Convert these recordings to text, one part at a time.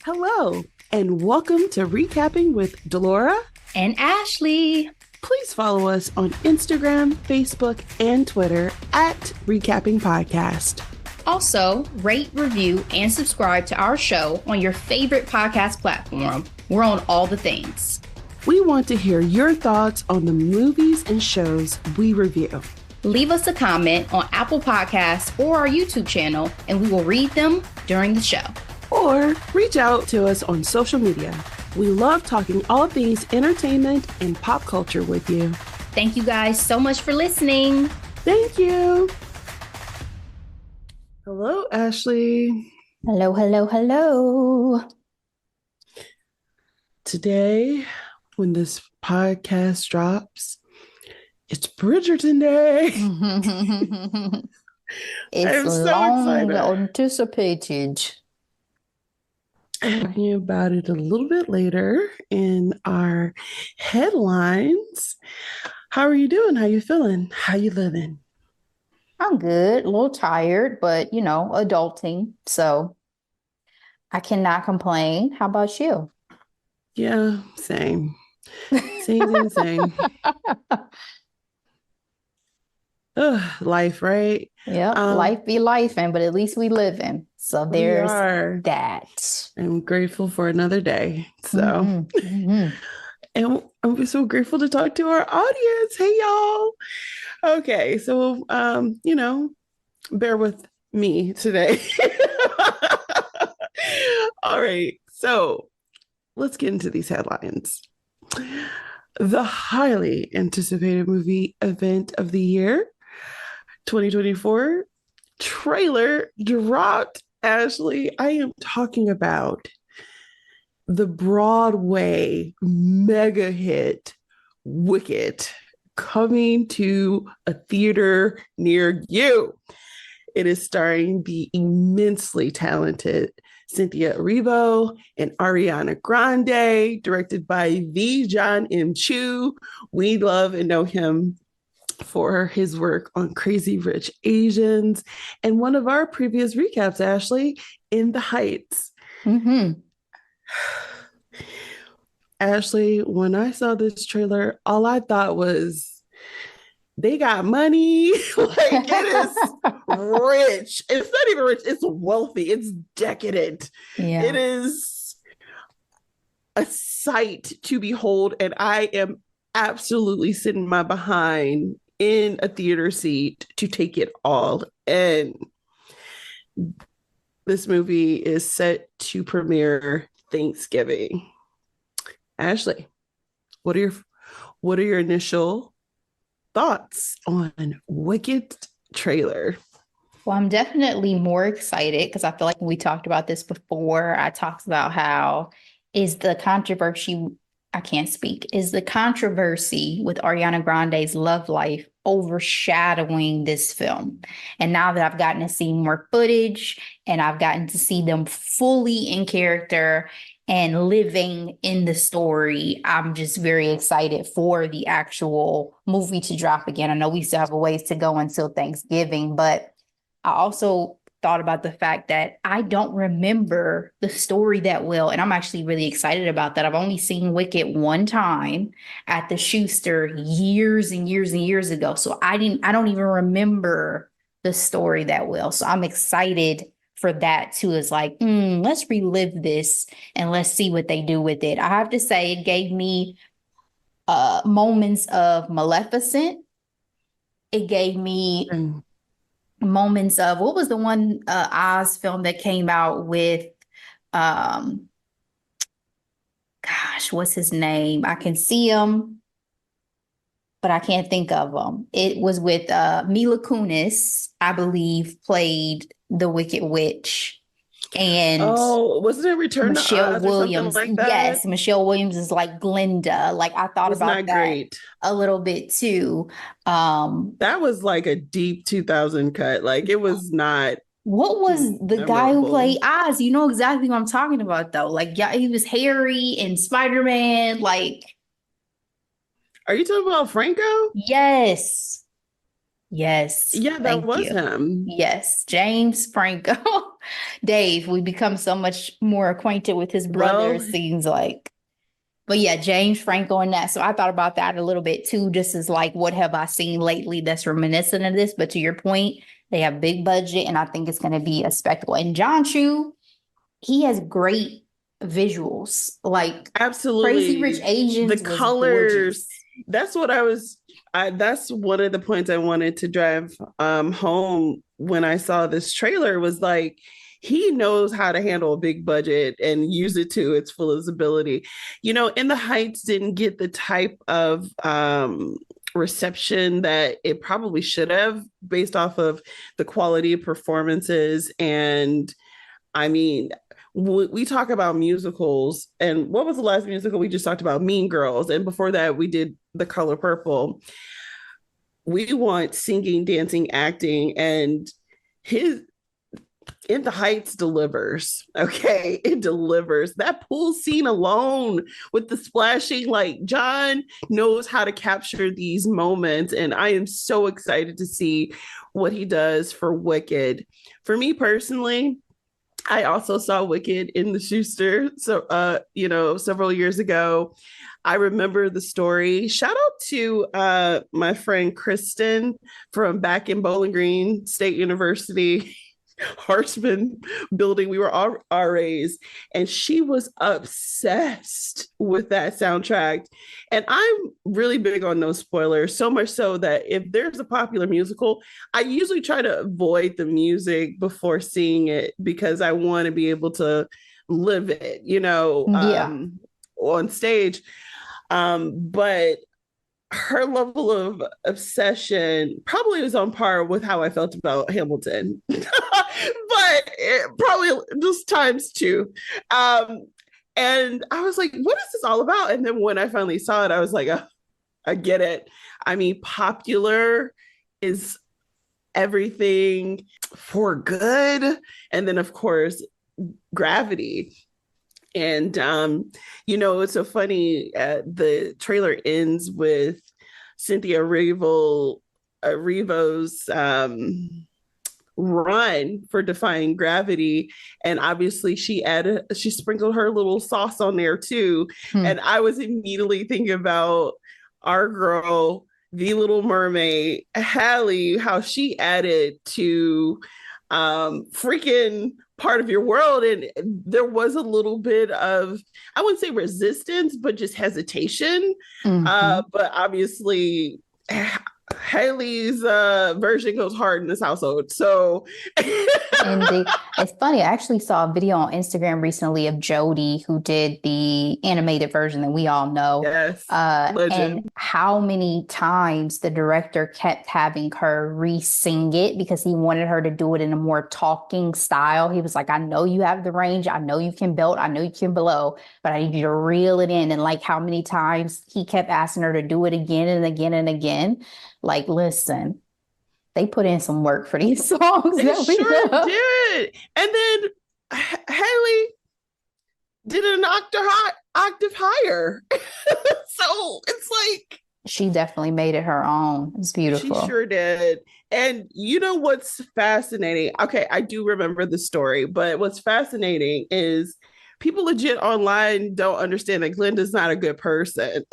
Hello, and welcome to Recapping with Delora and Ashley. Please follow us on Instagram, Facebook, and Twitter at Recapping Podcast. Also, rate, review, and subscribe to our show on your favorite podcast platform. We're on all the things. We want to hear your thoughts on the movies and shows we review. Leave us a comment on Apple Podcasts or our YouTube channel, and we will read them during the show. Or reach out to us on social media. We love talking all things entertainment and pop culture with you. Thank you guys so much for listening. Thank you. Hello, Ashley. Hello, hello, hello. Today, when this podcast drops, it's Bridgerton Day. It's so long anticipated. Talking about it a little bit later in our headlines. How are you doing? How you feeling? How you living? I'm good, a little tired, but adulting. So I cannot complain. How about you? Yeah, same. Same. Ugh, life, right? Yeah, life be lifing, but at least we living. So there's that. I'm grateful for another day. So, and I'm so grateful to talk to our audience. Hey, y'all. Okay, so bear with me today. All right, so let's get into these headlines. The highly anticipated movie event of the year, 2024 trailer dropped. Ashley, I am talking about the Broadway mega hit Wicked coming to a theater near you. It is starring the immensely talented Cynthia Erivo and Ariana Grande, directed by the John M. Chu. We love and know him for his work on Crazy Rich Asians and one of our previous recaps, Ashley, In the Heights. Ashley, when I saw this trailer, all I thought was, they got money. Like, it is rich. It's not even rich. It's wealthy. It's decadent. Yeah. It is a sight to behold. And I am absolutely sitting my behind in a theater seat to take it all in. This movie is set to premiere Thanksgiving. Ashley, what are your initial thoughts on Wicked trailer? Well, I'm definitely more excited because I feel like when we talked about this before, I talked about how is the controversy with Ariana Grande's love life overshadowing this film. And now that I've gotten to see more footage and I've gotten to see them fully in character and living in the story, I'm just very excited for the actual movie to drop again. I know we still have a ways to go until Thanksgiving, but I also thought about the fact that I don't remember the story that well. And I'm actually really excited about that. I've only seen Wicked one time at the Schuster years and years and years ago. So I don't even remember the story that well. So I'm excited for that too. Is like, let's relive this and let's see what they do with it. I have to say it gave me moments of Maleficent. It gave me moments of, what was the one Oz film that came out with, what's his name? I can see him, but I can't think of him. It was with Mila Kunis, I believe, played the Wicked Witch. And wasn't it Return Michelle to Oz Williams? Or something like that? Yes, Michelle Williams is like Glinda. Like, I thought about that great. A little bit too. That was like a deep 2000 cut. Like, it was not. What was the memorable guy who played Oz? You know exactly what I'm talking about, though. Like, yeah, he was Harry in Spider-Man. Like, are you talking about Franco? Yes. Yes, Yeah, that thank was you. him. Yes, James Franco. Dave, we become so much more acquainted with his brother, it Well, seems like. But yeah, James Franco and that. So I thought about that a little bit too, just as like, what have I seen lately that's reminiscent of this? But to your point, they have big budget, and I think it's going to be a spectacle. And John Chu, he has great visuals. Like Crazy Rich absolutely. The Asians was colors, gorgeous. that's what that's one of the points I wanted to drive home when I saw this trailer was like he knows how to handle a big budget and use it to its fullest ability. You know, In the Heights didn't get the type of reception that it probably should have based off of the quality of performances. And I mean, we talk about musicals, and what was the last musical we just talked about? Mean Girls, and before that, we did The Color Purple. We want singing, dancing, acting, and his In the Heights delivers. Okay, it delivers. That pool scene alone with the splashing, like John knows how to capture these moments, and I am so excited to see what he does for Wicked. For me personally, I also saw Wicked in the Schuster, so several years ago. I remember the story. Shout out to my friend Kristen from back in Bowling Green State University. Harshman building. We were all RAs, and she was obsessed with that soundtrack. And I'm really big on no spoilers, so much so that if there's a popular musical, I usually try to avoid the music before seeing it because I want to be able to live it, Yeah. on stage. But her level of obsession probably was on par with how I felt about Hamilton, but probably just times two. Um, and I was like, what is this all about? And then when I finally saw it, I was like, oh, I get it. I mean, popular is everything for good. And then, of course, Gravity. And it's so funny. The trailer ends with Cynthia Erivo's run for defying gravity, and obviously she sprinkled her little sauce on there too. Hmm. And I was immediately thinking about our girl, the Little Mermaid, Hallie, how she added to freaking part of your world. And there was a little bit of, I wouldn't say resistance, but just hesitation. Mhm. But obviously, Haley's version goes hard in this household. So, Indeed. It's funny. I actually saw a video on Instagram recently of Jodie, who did the animated version that we all know. yes, And legend. how many times the director kept having her re-sing it because he wanted her to do it in a more talking style. He was like, I know you have the range. I know you can belt. I know you can blow, but I need you to reel it in. And like how many times he kept asking her to do it again and again and again. Like, listen, they put in some work for these songs They that we sure love. did. And then Haley did an octave higher. So it's like, She definitely made it her own. It's she beautiful. sure did. And you know what's fascinating? Okay, I do remember the story, but what's fascinating is people legit online don't understand that Glenda's not a good person.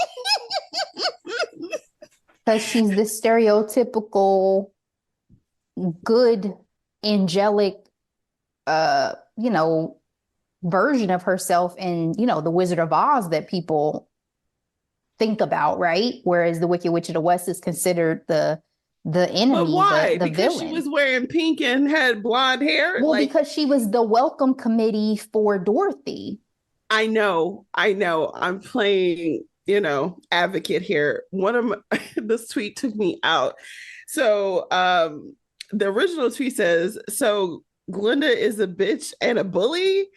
Because she's this stereotypical good, angelic, uh, you know, version of herself in, the Wizard of Oz that people think about, right? Whereas the Wicked Witch of the West is considered the But enemy, the why? the Because she villain. was wearing pink and had blonde hair? Well, Like, because she was the welcome committee for Dorothy. I know. I'm playing, advocate here. One of this tweet took me out. So, the original tweet says, "So Glenda is a bitch and a bully.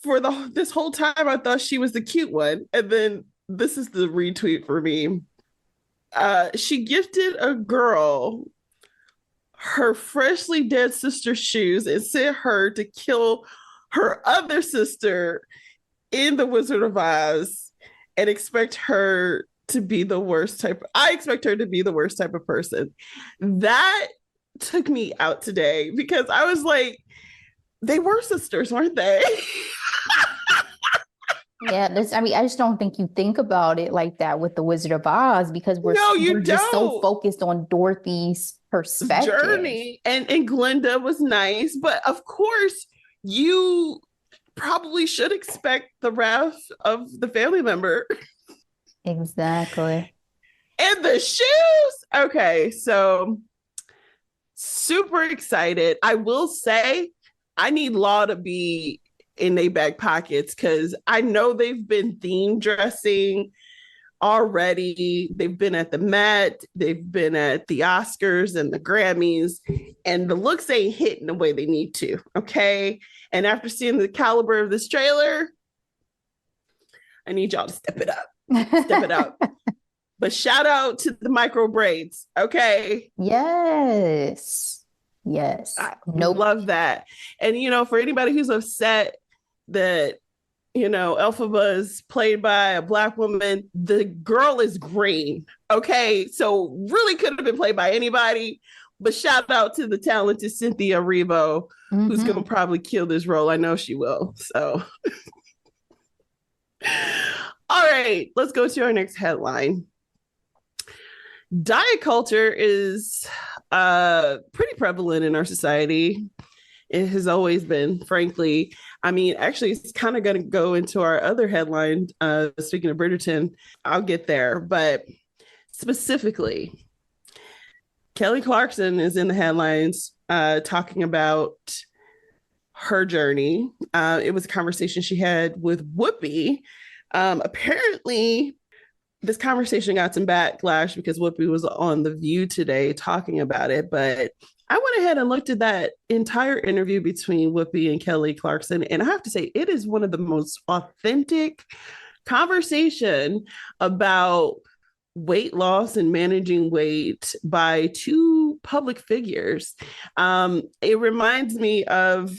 For this whole time, I thought she was the cute one." And then this is the retweet for me. She gifted a girl her freshly dead sister's shoes and sent her to kill her other sister in the Wizard of Oz and expect her to be the worst type. I expect her to be the worst type of person. That took me out today because I was like, they were sisters, weren't they? Yeah, I mean, I just don't think you think about it like that with the Wizard of Oz because No, you we're just so don't. focused on Dorothy's perspective. Journey and Glinda was nice, but of course, you probably should expect the wrath of the family member. Exactly. And the shoes. Okay, so super excited. I will say I need Law to be in their back pockets because I know they've been theme dressing already. They've been at the Met, they've been at the Oscars and the Grammys, and the looks ain't hitting the way they need to. Okay. And after seeing the caliber of this trailer, I need y'all to step it up. Step it up. But shout out to the micro braids. Okay. Yes. Yes. I Nope. love that. And, for anybody who's upset that, Elphaba is played by a Black woman, the girl is green. Okay. So really could have been played by anybody. But shout out to the talented Cynthia Erivo, who's going to probably kill this role. I know she will. So, all right, let's go to our next headline. Diet culture is pretty prevalent in our society. It has always been, frankly. I mean, actually, it's kind of going to go into our other headline. Speaking of Bridgerton, I'll get there. But specifically, Kelly Clarkson is in the headlines talking about her journey. It was a conversation she had with Whoopi. Apparently, this conversation got some backlash because Whoopi was on The View today talking about it. But I went ahead and looked at that entire interview between Whoopi and Kelly Clarkson. And I have to say, it is one of the most authentic conversation about weight loss and managing weight by two public figures. It reminds me of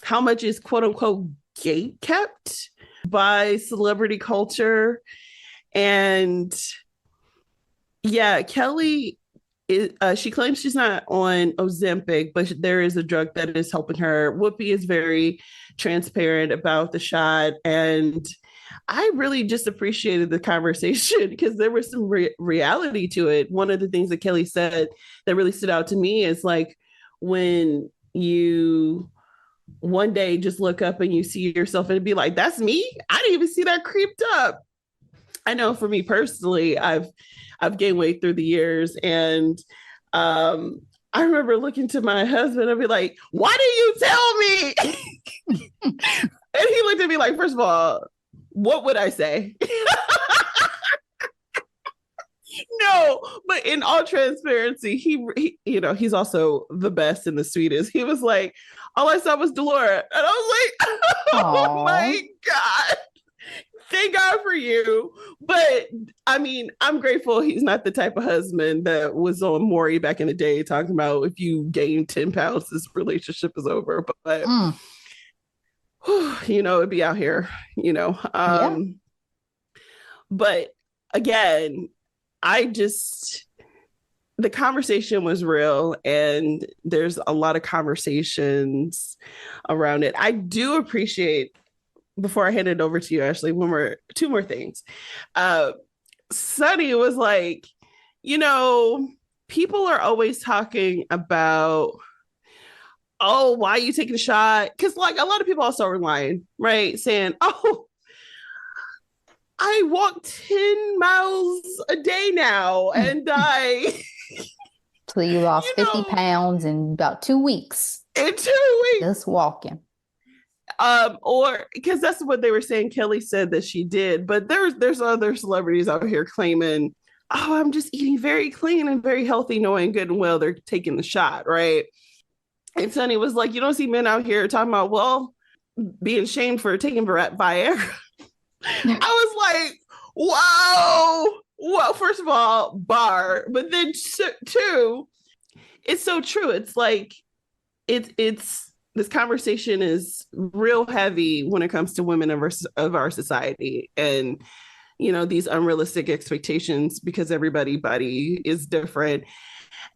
how much is quote unquote gate kept by celebrity culture. And yeah, Kelly she claims she's not on Ozempic, but there is a drug that is helping her. Whoopi is very transparent about the shot, and I really just appreciated the conversation because there was some reality to it. One of the things that Kelly said that really stood out to me is like when you one day just look up and you see yourself and be like, that's me. I didn't even see that creeped up. I know for me personally, I've gained weight through the years, and I remember looking to my husband and be like, "Why didn't you tell me?" And he looked at me like, first of all, what would I say? No, but in all transparency, he he's also the best and the sweetest. He was like, all I saw was Delora, and I was like, oh my God. Thank God for you. But I mean, I'm grateful he's not the type of husband that was on Maury back in the day talking about if you gain 10 pounds, this relationship is over. But it'd be out here, Yeah. But again, the conversation was real, and there's a lot of conversations around it. I do appreciate, before I hand it over to you, Ashley, two more things. Sunny was like, people are always talking about, oh, why are you taking a shot? Because like a lot of people also are lying, right? Saying, oh, I walk 10 miles a day now and So you lost 50 pounds in about 2 weeks. In 2 weeks. Just walking. Or because that's what they were saying. Kelly said that she did, but there's other celebrities out here claiming, oh, I'm just eating very clean and very healthy, knowing good and well they're taking the shot, right? And Sunny was like, you don't see men out here talking about, well, being shamed for taking Viagra. I was like, wow. Well, first of all, bar, but then two, it's so true. It's like it's this conversation is real heavy when it comes to women of our society. And these unrealistic expectations because everybody's body is different.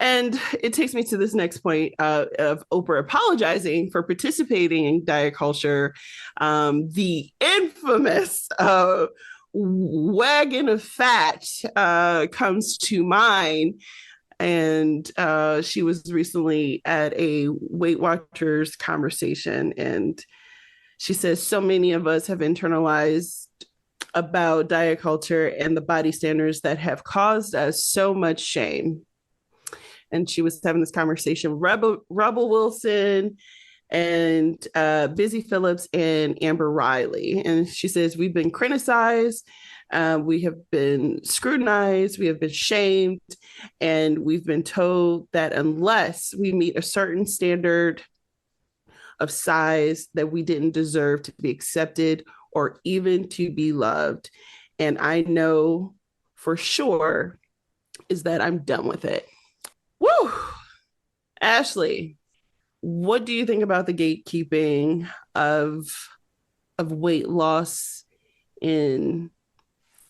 And it takes me to this next point of Oprah apologizing for participating in diet culture. The infamous wagon of fat comes to mind. And she was recently at a Weight Watchers conversation, and she says so many of us have internalized about diet culture and the body standards that have caused us so much shame. And she was having this conversation with Rebel Wilson and Busy Phillips and Amber Riley. And she says, we've been criticized, we have been scrutinized, we have been shamed, and we've been told that unless we meet a certain standard of size, that we didn't deserve to be accepted or even to be loved. And I know for sure is that I'm done with it. Woo! Ashley, what do you think about the gatekeeping of weight loss in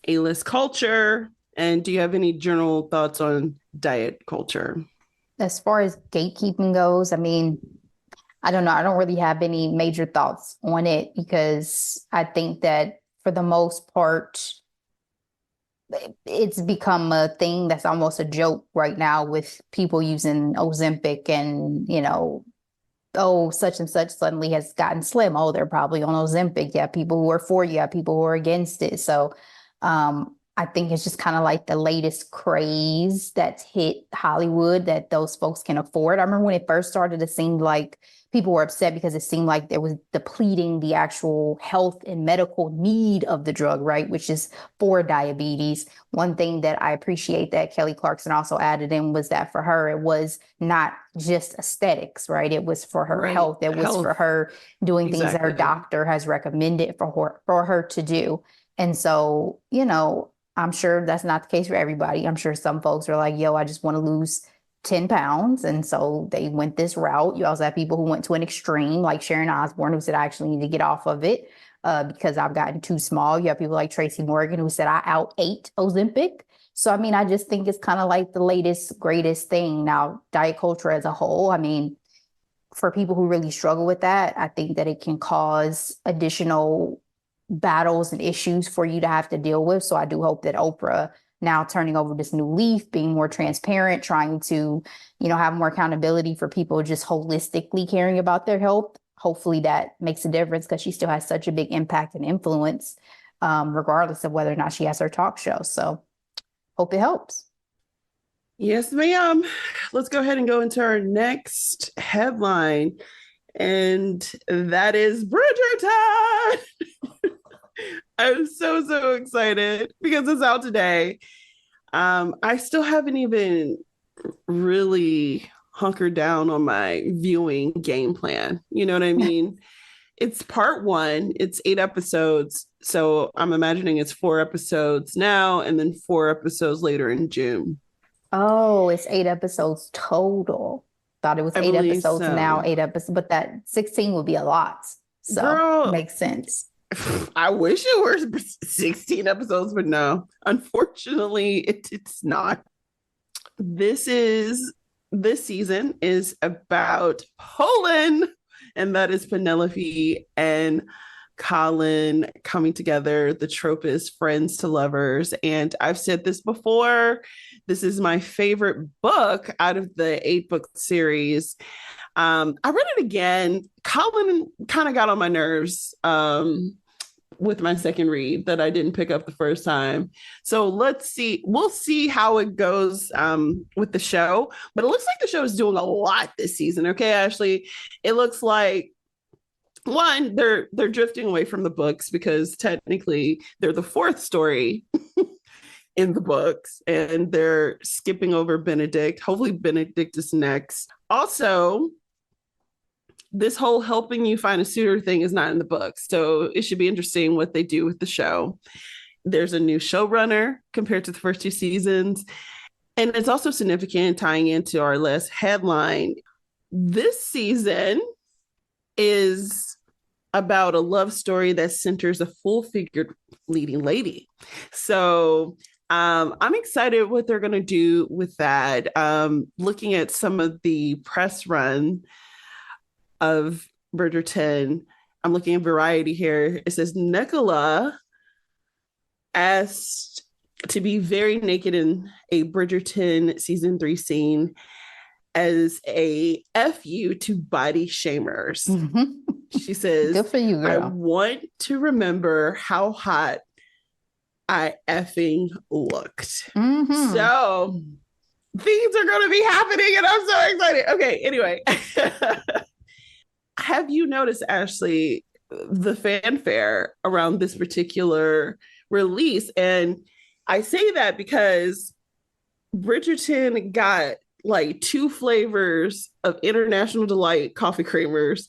A-list culture? And do you have any general thoughts on diet culture? As far as gatekeeping goes, I mean, I don't know. I don't really have any major thoughts on it because I think that for the most part, it's become a thing that's almost a joke right now with people using Ozempic and, oh, such and such suddenly has gotten slim. Oh, they're probably on Ozempic. Yeah, people who are for you, yeah, people who are against it. So I think it's just kind of like the latest craze that's hit Hollywood that those folks can afford. I remember when it first started, it seemed like people were upset because it seemed like there was depleting the actual health and medical need of the drug, right? Which is for diabetes. One thing that I appreciate that Kelly Clarkson also added in was that for her, it was not just aesthetics, right? It was for her health. It was for her doing things that her doctor has recommended for her to do. And so, I'm sure that's not the case for everybody. I'm sure some folks are like, yo, I just want to lose 10 pounds. And so they went this route. You also have people who went to an extreme, like Sharon Osbourne, who said, I actually need to get off of it because I've gotten too small. You have people like Tracy Morgan, who said, I out ate Ozempic. So, I mean, I just think it's kind of like the latest, greatest thing. Now, diet culture as a whole, I mean, for people who really struggle with that, I think that it can cause additional battles and issues for you to have to deal with. So I do hope that Oprah now turning over this new leaf, being more transparent, trying to, have more accountability for people just holistically caring about their health. Hopefully that makes a difference because she still has such a big impact and influence, regardless of whether or not she has her talk show. So hope it helps. Yes, ma'am. Let's go ahead and go into our next headline. And that is Bridgerton. I'm so excited because it's out today. I still haven't even really hunkered down on my viewing game plan. You know what I mean? It's part one, it's 8 episodes. So I'm imagining it's 4 episodes now and then 4 episodes later in June. Oh, it's 8 episodes total. Thought it was 8 episodes so. now, 8 episodes, but that 16 would be a lot. So Girl, makes sense. I wish it were 16 episodes, but no, unfortunately, it's not. This season is about Poland, and that is Penelope and Colin coming together. The trope is friends to lovers. And I've said this before. This is my favorite book out of the 8-book series. I read it again. Colin kind of got on my nerves with my second read that I didn't pick up the first time. So let's see. We'll see how it goes with the show. But it looks like the show is doing a lot this season. Okay, Ashley? It looks like one, they're drifting away from the books because technically they're the 4th story in the books, and they're skipping over Benedict. Hopefully Benedict is next. Also, this whole helping you find a suitor thing is not in the books. So it should be interesting what they do with the show. There's a new showrunner compared to the first 2 seasons. And it's also significant tying into our last headline. This season is about a love story that centers a full-figured leading lady. So I'm excited what they're going to do with that. Looking at some of the press run of Bridgerton, I'm looking at Variety here. It says Nicola asked to be very naked in a Bridgerton season 3 scene as a FU to body shamers. She says, good for you, girl. I want to remember how hot I effing looked. So things are going to be happening and I'm so excited. Okay, anyway. Have you noticed, Ashley, the fanfare around this particular release? And I say that because Bridgerton got like 2 flavors of International Delight coffee creamers.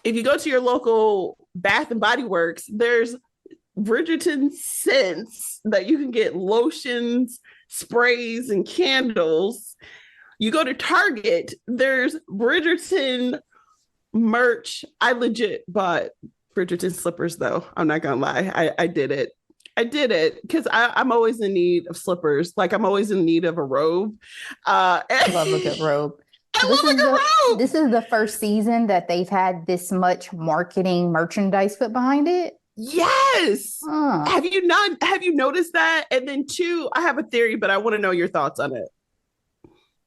If you go to your local Bath and Body Works, there's Bridgerton scents that you can get, lotions, sprays, and candles. You go to Target, there's Bridgerton merch. I legit bought Bridgerton slippers, though. I'm not gonna lie. I did it. I did it because I'm always in need of slippers. Like I'm always in need of a robe. I love a good robe. This is the first season that they've had this much marketing merchandise put behind it. Yes. Have you noticed that? And then 2, I have a theory, but I want to know your thoughts on it.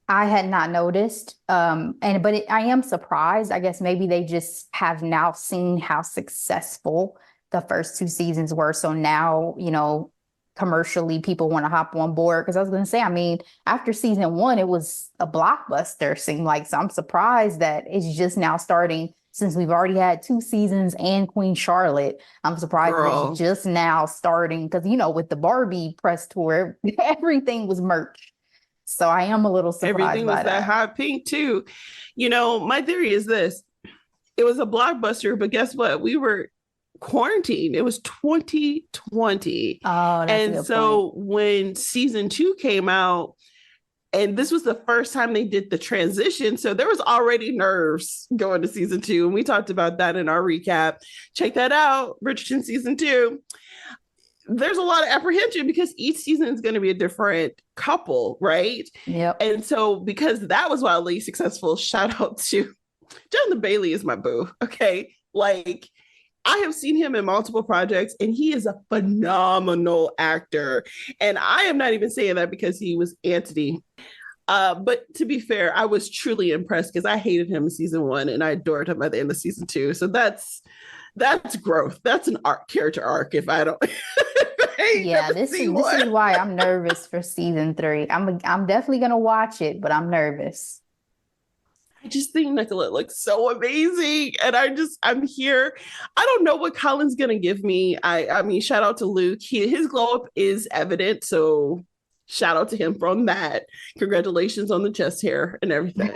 I had not noticed. I am surprised. I guess maybe they just have now seen how successful the first 2 seasons were. So now, commercially people want to hop on board. Because I was going to say, I mean, after season 1, it was a blockbuster, seemed like. So I'm surprised that it's just now starting, since we've already had 2 seasons and Queen Charlotte. I'm surprised that it's just now starting because, with the Barbie press tour, everything was merch. So I am a little surprised. Everything was that hot pink too. My theory is this. It was a blockbuster, but guess what? We were quarantined. It was 2020. Oh, that's and a good so point. when season 2 came out, and this was the first time they did the transition, so there was already nerves going to season 2, and we talked about that in our recap. Check that out, Bridgerton season 2. There's a lot of apprehension because each season is going to be a different couple, right? Yep. And so because that was wildly successful, shout out to Jonathan Bailey is my boo. Okay. Like I have seen him in multiple projects and he is a phenomenal actor. And I am not even saying that because he was Anthony. But to be fair, I was truly impressed because I hated him in season 1 and I adored him at the end of season 2. So that's growth. That's an character arc. If I don't, yeah, this is why I'm nervous for season 3. I'm definitely gonna watch it, but I'm nervous. I just think Nicola looks so amazing, and I'm here. I don't know what Colin's gonna give me. I mean, shout out to Luke. His glow up is evident, so shout out to him from that. Congratulations on the chest hair and everything.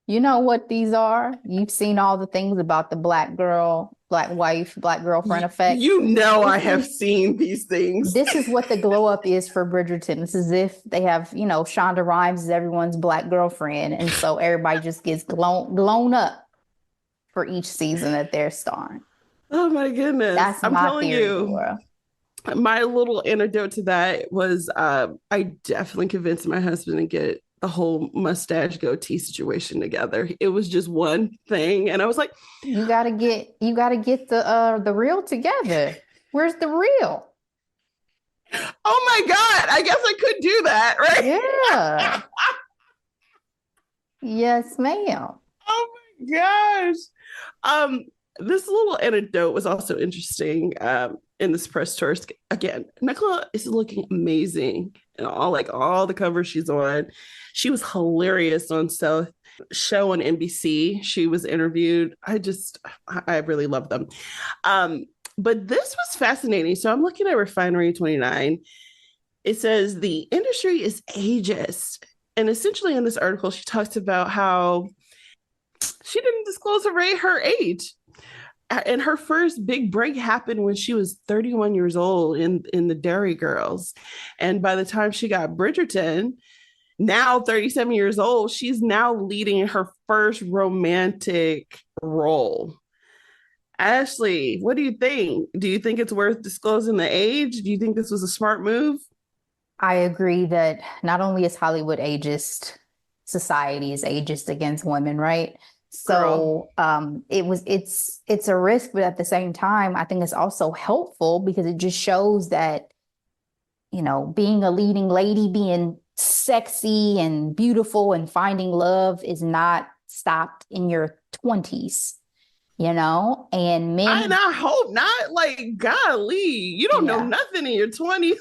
You know what these are? You've seen all the things about the black girl, black wife, black girlfriend effect. I have seen these things. This is what the glow up is for Bridgerton. It's as if they have, Shonda Rhimes is everyone's black girlfriend. And so everybody just gets blown up for each season that they're starring. Oh my goodness. I'm telling you. Laura. My little antidote to that was I definitely convinced my husband to get the whole mustache goatee situation together. It was just one thing, and I was like, "You gotta get the reel together. Where's the reel?" Oh my God! I guess I could do that, right? Yeah. Yes, ma'am. Oh my gosh! This little anecdote was also interesting. In this press tour, again, Nicola is looking amazing and all the covers she's on. She was hilarious on South show on NBC. She was interviewed. I really love them. But this was fascinating. So I'm looking at Refinery 29. It says the industry is ageist. And essentially in this article, she talks about how she didn't disclose her age. And her first big break happened when she was 31 years old in the Dairy Girls. And by the time she got Bridgerton, now 37 years old, she's now leading her first romantic role. Ashley, what do you think? Do you think it's worth disclosing the age? Do you think this was a smart move? I agree that not only is Hollywood ageist, society is ageist against women, right? Girl, So it's a risk, but at the same time, I think it's also helpful because it just shows that, being a leading lady, being sexy and beautiful and finding love is not stopped in your 20s, and men, I hope not. Like, golly, you don't know yeah. nothing in your 20s.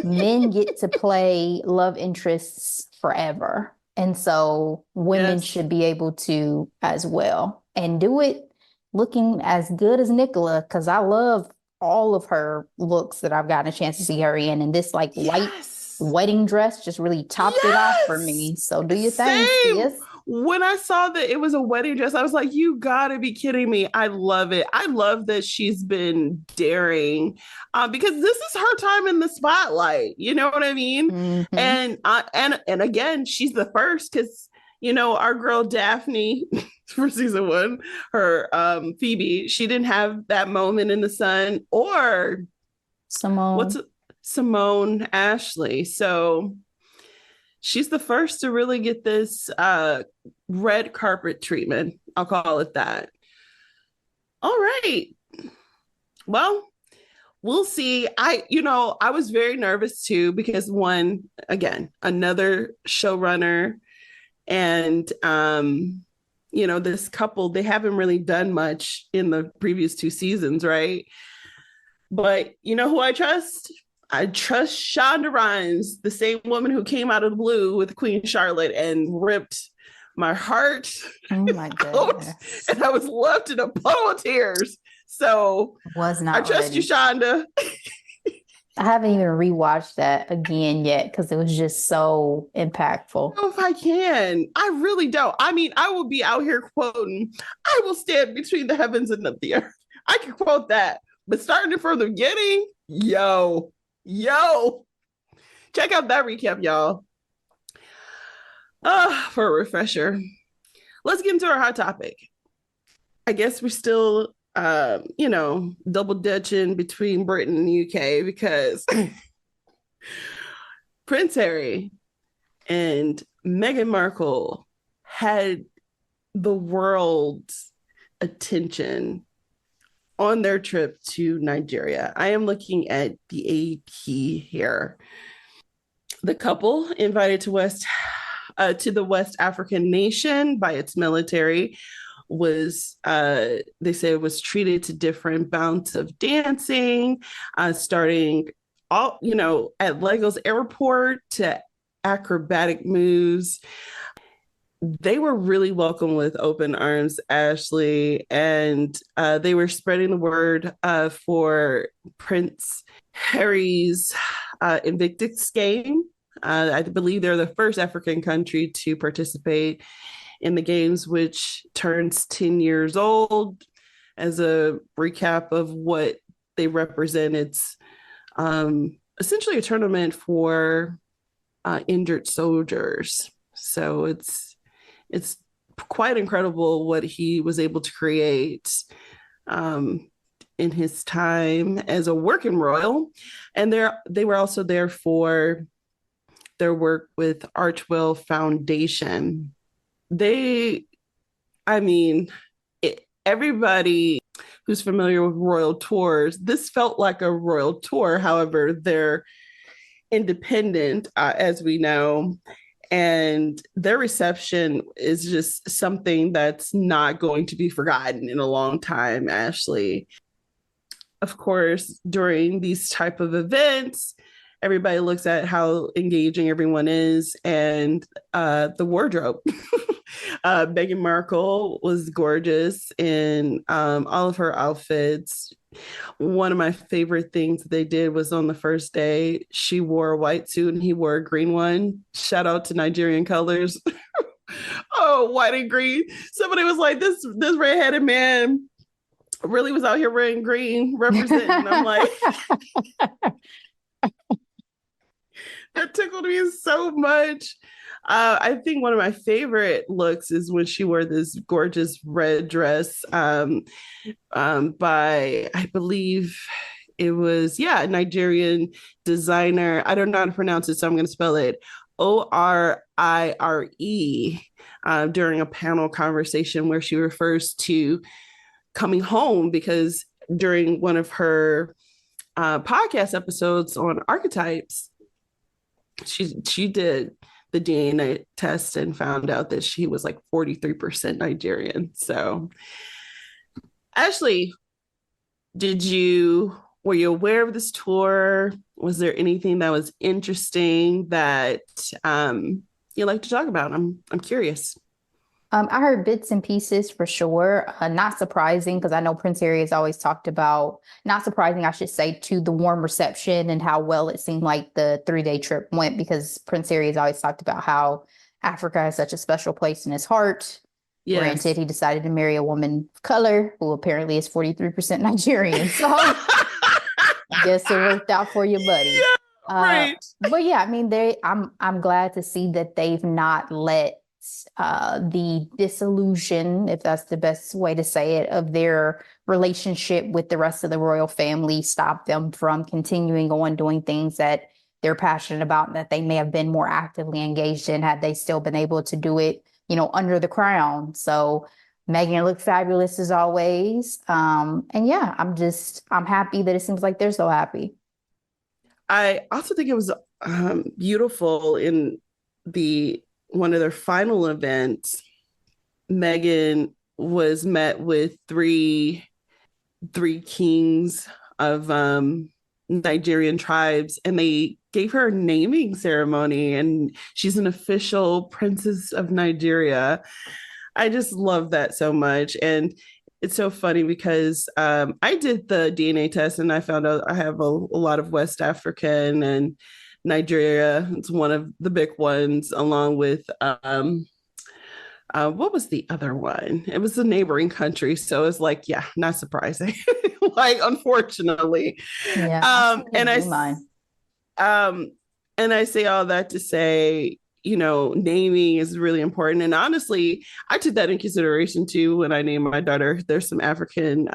Men get to play love interests forever. And so women Yes. should be able to as well and do it looking as good as Nicola, because I love all of her looks that I've gotten a chance to see her in. And this like white Yes. wedding dress just really topped it off for Yes. me. So do your thing, Same. sis. When I saw that it was a wedding dress, I was like, you gotta be kidding me. I love it. I love that she's been daring because this is her time in the spotlight. You know what I mean? Mm-hmm. And again, she's the first because our girl Daphne for season one, her Phoebe, she didn't have that moment in the sun or what's Simone. Simone Ashley. So she's the first to really get this red carpet treatment. I'll call it that. All right. Well, we'll see. I was very nervous too because one, again, another showrunner and this couple, they haven't really done much in the previous two seasons, right? But you know who I trust? I trust Shonda Rhimes, the same woman who came out of the blue with Queen Charlotte and ripped my heart Oh my out, goodness. and I was left in a puddle of tears. So Was I not trust you, ready. Shonda. I haven't even rewatched that again yet because it was just so impactful. If I can, I really don't. I mean, I will be out here quoting, I will stand between the heavens and the earth. I can quote that. But starting from the beginning, yo, check out that recap, y'all. For a refresher, let's get into our hot topic. I guess we're still, double dutching between Britain and the UK because Prince Harry and Meghan Markle had the world's attention on their trip to Nigeria. I am looking at the AP here. The couple invited to the West African nation by its military was they say it was treated to different bouts of dancing, starting all at Lagos airport to acrobatic moves. They were really welcomed with open arms, Ashley, and they were spreading the word for Prince Harry's Invictus game. I believe they're the first African country to participate in the games, which turns 10 years old. As a recap of what they represent, it's essentially a tournament for injured soldiers. So it's quite incredible what he was able to create in his time as a working royal. And they were also there for their work with Archwell Foundation. I mean, everybody who's familiar with royal tours, this felt like a royal tour. However, they're independent, as we know, and their reception is just something that's not going to be forgotten in a long time, Ashley. Of course, during these type of events, everybody looks at how engaging everyone is and the wardrobe. Meghan Markle was gorgeous in all of her outfits. One of my favorite things they did was on the first day, she wore a white suit and he wore a green one. Shout out to Nigerian colors. Oh, white and green. Somebody was like, this redheaded man really was out here wearing green, representing. I'm like, that tickled me so much. I think one of my favorite looks is when she wore this gorgeous red dress by, I believe it was, yeah, a Nigerian designer. I don't know how to pronounce it, so I'm going to spell it Orire, during a panel conversation where she refers to coming home because during one of her podcast episodes on archetypes, she did the DNA test and found out that she was like 43% Nigerian. So, Ashley, did you were you aware of this tour? Was there anything that was interesting that you like to talk about? I'm curious. I heard bits and pieces for sure. Not surprising because I know Prince Harry has always talked about, not surprising, I should say, to the warm reception and how well it seemed like the 3-day trip went because Prince Harry has always talked about how Africa has such a special place in his heart. Yes. Granted, he decided to marry a woman of color who apparently is 43% Nigerian. So I guess it worked out for you, buddy. Yeah, Uh, right. but yeah, I mean, I'm glad to see that they've not let the disillusion, if that's the best way to say it, of their relationship with the rest of the royal family stop them from continuing on doing things that they're passionate about and that they may have been more actively engaged in had they still been able to do it, under the crown. So Meghan looked fabulous as always. And yeah, I'm happy that it seems like they're so happy. I also think it was beautiful in the one of their final events. Meghan was met with three kings of Nigerian tribes, and they gave her a naming ceremony, and she's an official princess of Nigeria. I just love that so much. And it's so funny because I did the DNA test and I found out I have a lot of West African and Nigeria. It's one of the big ones, along with what was the other one? It was the neighboring country. So it's like, yeah, not surprising. Like, unfortunately. Yeah, I Um, still and didn't I do mine. um, and I say all that to say, naming is really important. And honestly, I took that in consideration too when I named my daughter. There's some African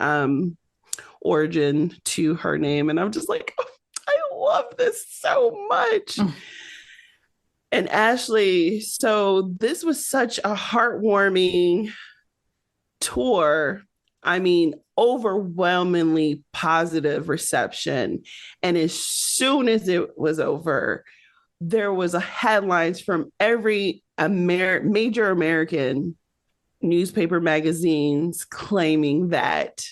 origin to her name. And I'm just like, oh, I love this so much. And Ashley, so this was such a heartwarming tour. I mean, overwhelmingly positive reception. And as soon as it was over, there was a headlines from every major American newspaper magazines claiming that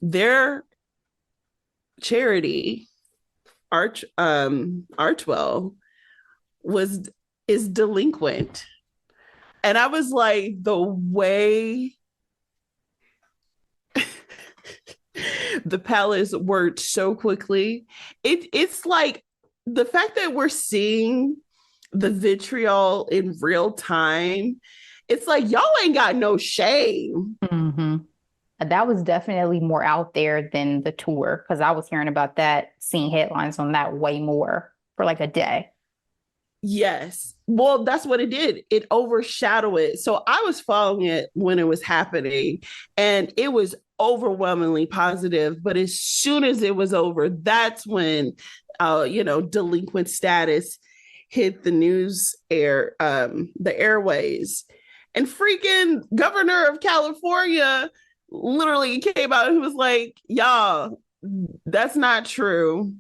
their charity, Archwell, was is delinquent. And I was like, the way the palace worked so quickly, it's like the fact that we're seeing the vitriol in real time. It's like y'all ain't got no shame. Hmm. That was definitely more out there than the tour because I was hearing about that, seeing headlines on that way more for like a day. Yes. Well, that's what it did. It overshadowed it. So I was following it when it was happening, and it was overwhelmingly positive. But as soon as it was over, that's when, delinquent status hit the news the airways. And freaking governor of California literally came out and was like, y'all, that's not true.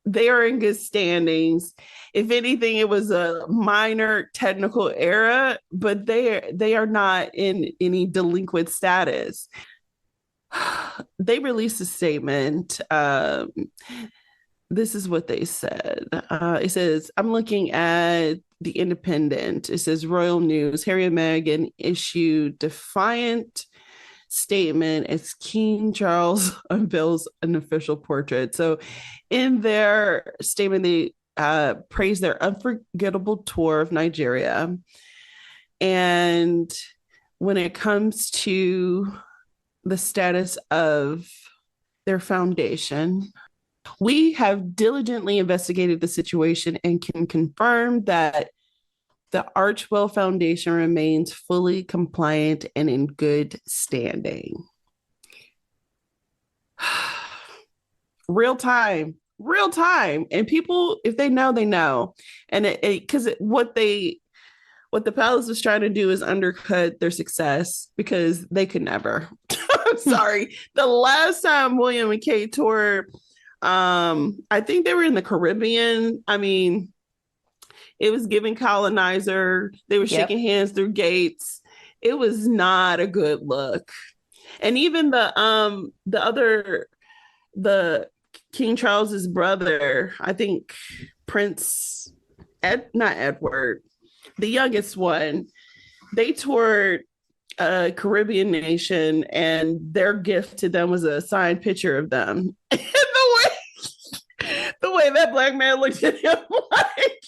They are in good standings. If anything, it was a minor technical error, but they are not in any delinquent status. They released a statement. This is what they said. It says, I'm looking at the Independent. It says Royal News. Harry and Meghan issued defiant statement as King Charles unveils an official portrait. So, in their statement, they praised their unforgettable tour of Nigeria. And when it comes to the status of their foundation, we have diligently investigated the situation and can confirm that the Archwell Foundation remains fully compliant and in good standing. Real time. And people, if they know, they know. And because what the palace was trying to do is undercut their success because they could never. I'm sorry. The last time William and Kate toured, I think they were in the Caribbean. I mean, it was giving colonizer. They were shaking hands through gates. It was not a good look. And even the King Charles's brother, I think not Edward, the youngest one, they toured a Caribbean nation, and their gift to them was a signed picture of them. And the way that black man looked at him, like,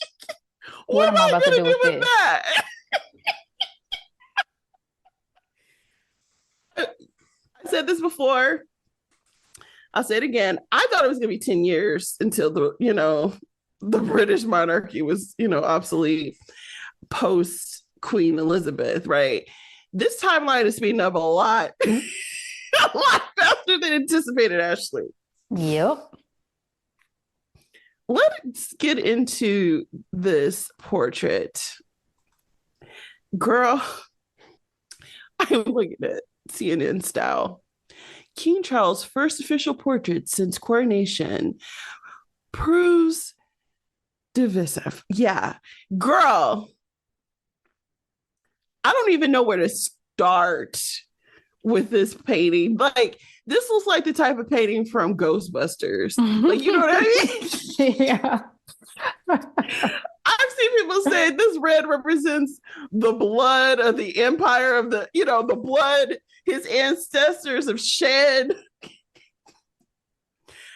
what am I about to do with that? I said this before. I'll say it again. I thought it was going to be 10 years until the British monarchy was, obsolete post Queen Elizabeth, right? This timeline is speeding up a lot, a lot faster than anticipated, Ashley. Yep. Let's get into this portrait. Girl, I'm looking at CNN style. King Charles' first official portrait since coronation proves divisive. Yeah. Girl, I don't even know where to start with this painting. Like, this looks like the type of painting from Ghostbusters. Like, you know what I mean? Yeah. I've seen people say this red represents the blood of the empire of the blood his ancestors have shed.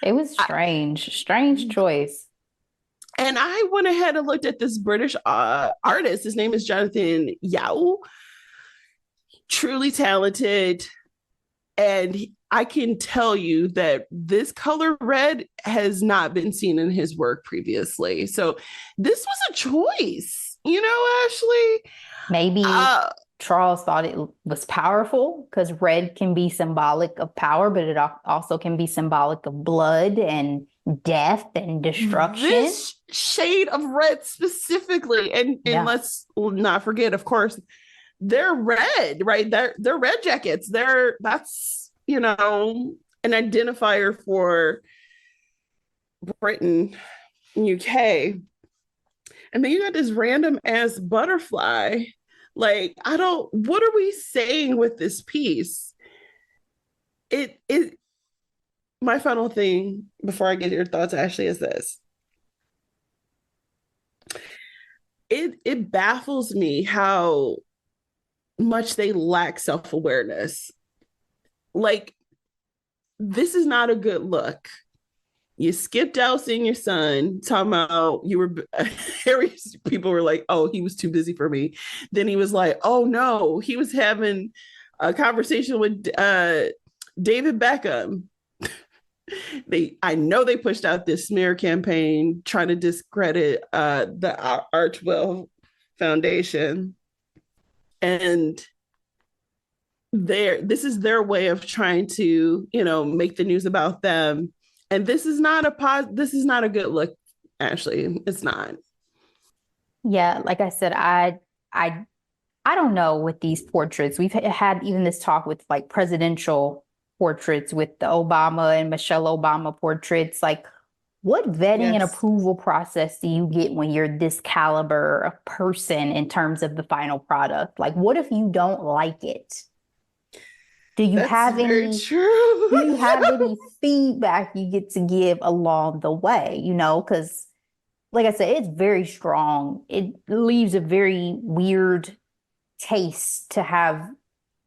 It was strange choice. And I went ahead and looked at this British artist. His name is Jonathan Yao. Truly talented. And I can tell you that this color red has not been seen in his work previously. So this was a choice, Ashley. Maybe Charles thought it was powerful because red can be symbolic of power, but it also can be symbolic of blood and death and destruction. This shade of red specifically, and let's not forget, of course, they're red, right? They're red jackets. That's an identifier for Britain, UK. And then you got this random ass butterfly. Like, what are we saying with this piece? My final thing before I get your thoughts, Ashley, is this. It baffles me how much they lack self-awareness. Like, this is not a good look. You skipped out seeing your son, talking about people were like, oh, he was too busy for me. Then he was like, oh no, he was having a conversation with David Beckham. I know they pushed out this smear campaign trying to discredit the Archwell Foundation. And this is their way of trying to, make the news about them. And this is not a good look, Ashley. It's not. Yeah, like I said, I don't know with these portraits. We've had even this talk with like presidential portraits with the Obama and Michelle Obama portraits. Like, what vetting and approval process do you get when you're this caliber of person in terms of the final product? Like, what if you don't like it? Do you have any feedback you get to give along the way? Because like I said, it's very strong. It leaves a very weird taste to have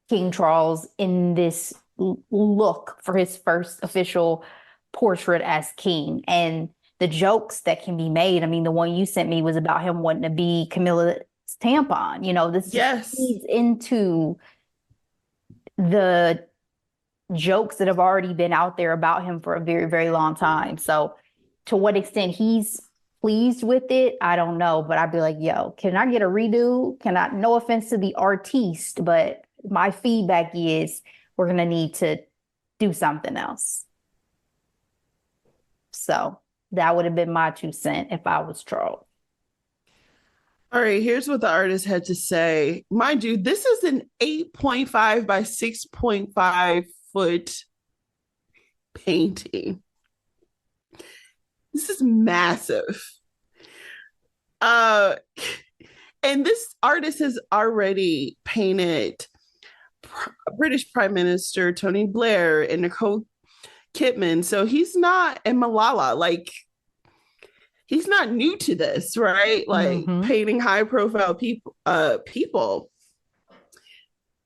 King Charles in this look for his first official portrait as king. And the jokes that can be made, I mean, the one you sent me was about him wanting to be Camilla's tampon. This feeds into the jokes that have already been out there about him for a very, very long time. So to what extent he's pleased with it, I don't know. But I'd be like, yo, can I get a redo? Can I, no offense to the artiste, but my feedback is we're going to need to do something else. So that would have been my 2 cents if I was trolled. All right, here's what the artist had to say. Mind you, this is an 8.5 by 6.5 foot painting. This is massive. Uh, and this artist has already painted British Prime Minister Tony Blair and Nicole Kidman. So he's not, and Malala, like, he's not new to this, right? Like painting high profile people.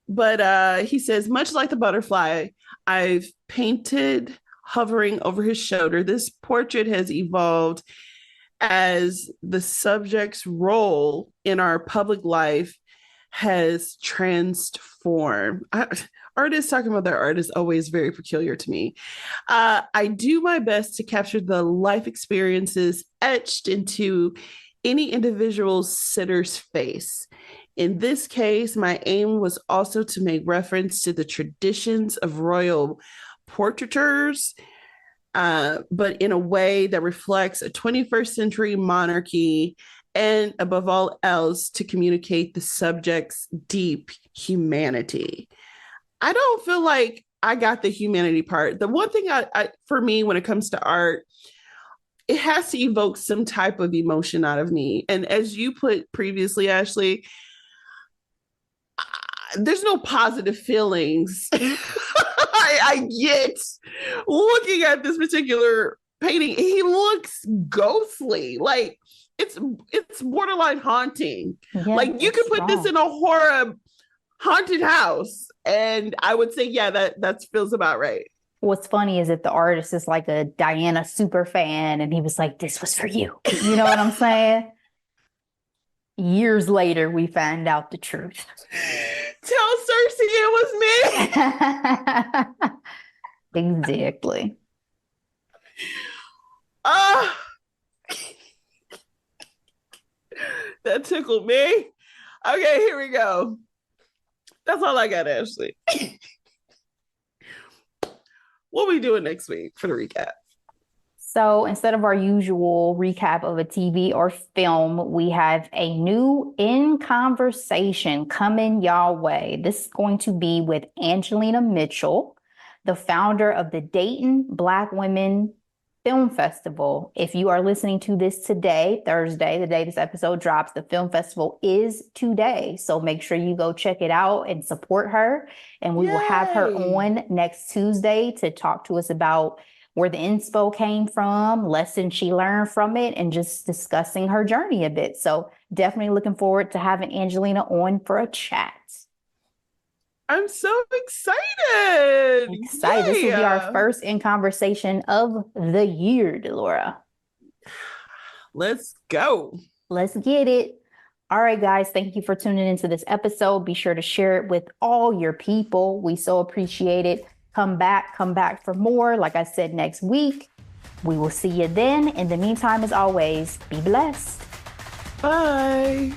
But he says, much like the butterfly I've painted hovering over his shoulder, this portrait has evolved as the subject's role in our public life has transformed. Artists talking about their art is always very peculiar to me. I do my best to capture the life experiences etched into any individual sitter's face. In this case, my aim was also to make reference to the traditions of royal portraitures, but in a way that reflects a 21st century monarchy, and above all else, to communicate the subject's deep humanity. I don't feel like I got the humanity part. The one thing for me, when it comes to art, it has to evoke some type of emotion out of me. And as you put previously, Ashley, there's no positive feelings I get looking at this particular painting. He looks ghostly. Like it's borderline haunting. Yeah, like you could put this in a horror haunted house, and I would say, yeah, that feels about right. What's funny is that the artist is like a Diana super fan, and he was like, "This was for you." You know what I'm saying? Years later, we find out the truth. Tell Cersei it was me. Exactly. That tickled me. Okay, here we go. That's all I got, Ashley. What are we doing next week for the recap? So instead of our usual recap of a TV or film, we have a new In Conversation coming y'all way. This is going to be with Angelina Mitchell, the founder of the Dayton Black Women Film Festival. If you are listening to this today, Thursday, the day this episode drops, the film festival is today. So make sure you go check it out and support her. And we will have her on next Tuesday to talk to us about where the inspo came from, lessons she learned from it, and just discussing her journey a bit. So definitely looking forward to having Angelina on for a chat. I'm so excited. Excited. This will be our first In Conversation of the year, Delora. Let's go. Let's get it. All right, guys, thank you for tuning into this episode. Be sure to share it with all your people. We so appreciate it. Come back for more. Like I said, next week. We will see you then. In the meantime, as always, be blessed. Bye.